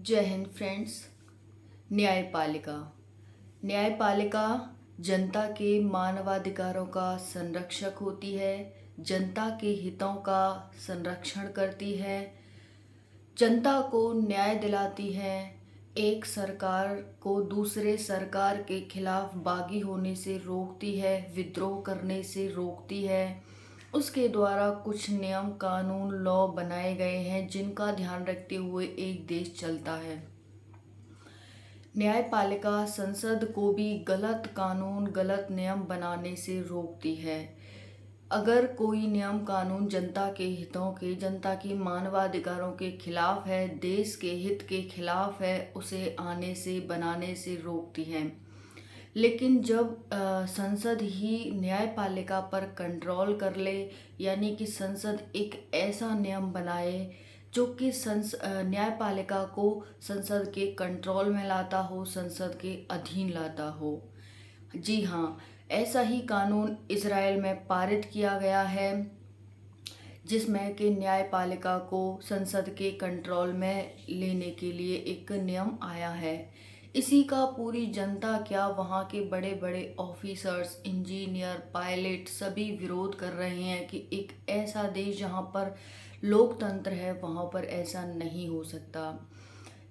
जय हिंद फ्रेंड्स। न्यायपालिका न्यायपालिका जनता के मानवाधिकारों का संरक्षक होती है, जनता के हितों का संरक्षण करती है, जनता को न्याय दिलाती है, एक सरकार को दूसरे सरकार के खिलाफ बागी होने से रोकती है, विद्रोह करने से रोकती है। उसके द्वारा कुछ नियम कानून लॉ बनाए गए हैं जिनका ध्यान रखते हुए एक देश चलता है। न्यायपालिका संसद को भी गलत कानून गलत नियम बनाने से रोकती है। अगर कोई नियम कानून जनता के हितों के, जनता की मानवाधिकारों के खिलाफ है, देश के हित के खिलाफ है, उसे आने से बनाने से रोकती है। लेकिन जब संसद ही न्यायपालिका पर कंट्रोल कर ले, यानी कि संसद एक ऐसा नियम बनाए जो कि न्यायपालिका को संसद के कंट्रोल में लाता हो, संसद के अधीन लाता हो। जी हाँ, ऐसा ही कानून इजराइल में पारित किया गया है जिसमें कि न्यायपालिका को संसद के कंट्रोल में लेने के लिए एक नियम आया है। इसी का पूरी जनता क्या वहाँ के बड़े बड़े ऑफिसर्स, इंजीनियर, पायलट सभी विरोध कर रहे हैं कि एक ऐसा देश जहाँ पर लोकतंत्र है वहाँ पर ऐसा नहीं हो सकता।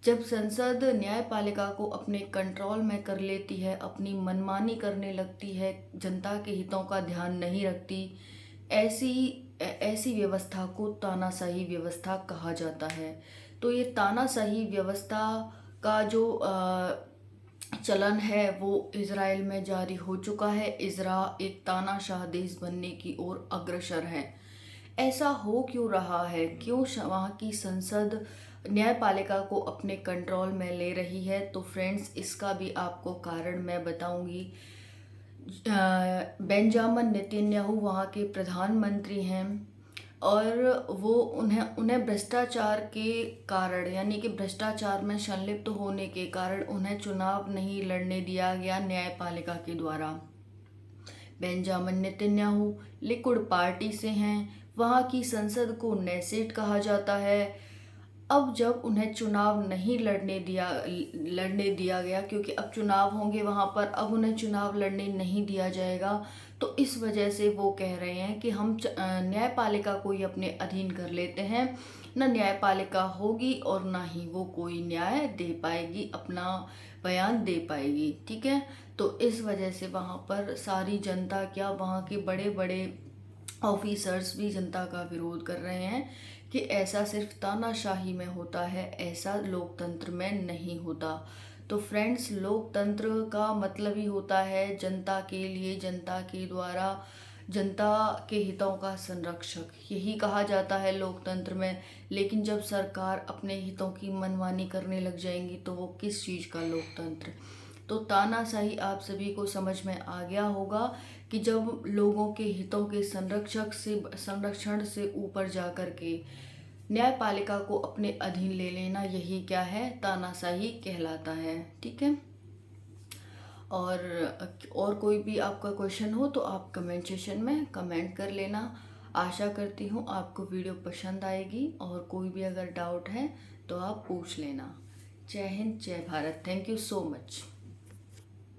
जब संसद न्यायपालिका को अपने कंट्रोल में कर लेती है, अपनी मनमानी करने लगती है, जनता के हितों का ध्यान नहीं रखती, ऐसी व्यवस्था को तानाशाही व्यवस्था कहा जाता है। तो ये तानाशाही व्यवस्था का जो चलन है वो इजराइल में जारी हो चुका है। इजराइल एक तानाशाह देश बनने की ओर अग्रसर है। ऐसा हो क्यों रहा है? क्यों वहाँ की संसद न्यायपालिका को अपने कंट्रोल में ले रही है? तो फ्रेंड्स, इसका भी आपको कारण मैं बताऊंगी। बेंजामिन नेतन्याहू वहाँ के प्रधानमंत्री हैं और वो उन्हें भ्रष्टाचार के कारण, यानी कि भ्रष्टाचार में संलिप्त होने के कारण उन्हें चुनाव नहीं लड़ने दिया गया न्यायपालिका के द्वारा। बेंजामिन नेतन्याहू लिकुड पार्टी से हैं, वहाँ की संसद को नेसेट कहा जाता है। अब जब उन्हें चुनाव नहीं लड़ने दिया गया, क्योंकि अब चुनाव होंगे वहाँ पर, अब उन्हें चुनाव लड़ने नहीं दिया जाएगा, तो इस वजह से वो कह रहे हैं कि हम न्यायपालिका को ही अपने अधीन कर लेते हैं। न न्यायपालिका होगी और ना ही वो कोई न्याय दे पाएगी, अपना बयान दे पाएगी। ठीक है, तो इस वजह से वहाँ पर सारी जनता क्या, वहाँ के बड़े बड़े ऑफिसर्स भी जनता का विरोध कर रहे हैं कि ऐसा सिर्फ तानाशाही में होता है, ऐसा लोकतंत्र में नहीं होता। तो फ्रेंड्स, लोकतंत्र का मतलब ही होता है जनता के लिए, जनता के द्वारा, जनता के हितों का संरक्षक, यही कहा जाता है लोकतंत्र में। लेकिन जब सरकार अपने हितों की मनमानी करने लग जाएंगी तो वो किस चीज़ का लोकतंत्र? तो तानाशाही आप सभी को समझ में आ गया होगा कि जब लोगों के हितों के संरक्षण से ऊपर जा कर के न्यायपालिका को अपने अधीन ले लेना, यही क्या है? तानाशाही कहलाता है। ठीक है, और कोई भी आपका क्वेश्चन हो तो आप कमेंट सेशन में कमेंट कर लेना। आशा करती हूँ आपको वीडियो पसंद आएगी, और कोई भी अगर डाउट है तो आप पूछ लेना। जय हिंद, जय Bharat. Thank you so much.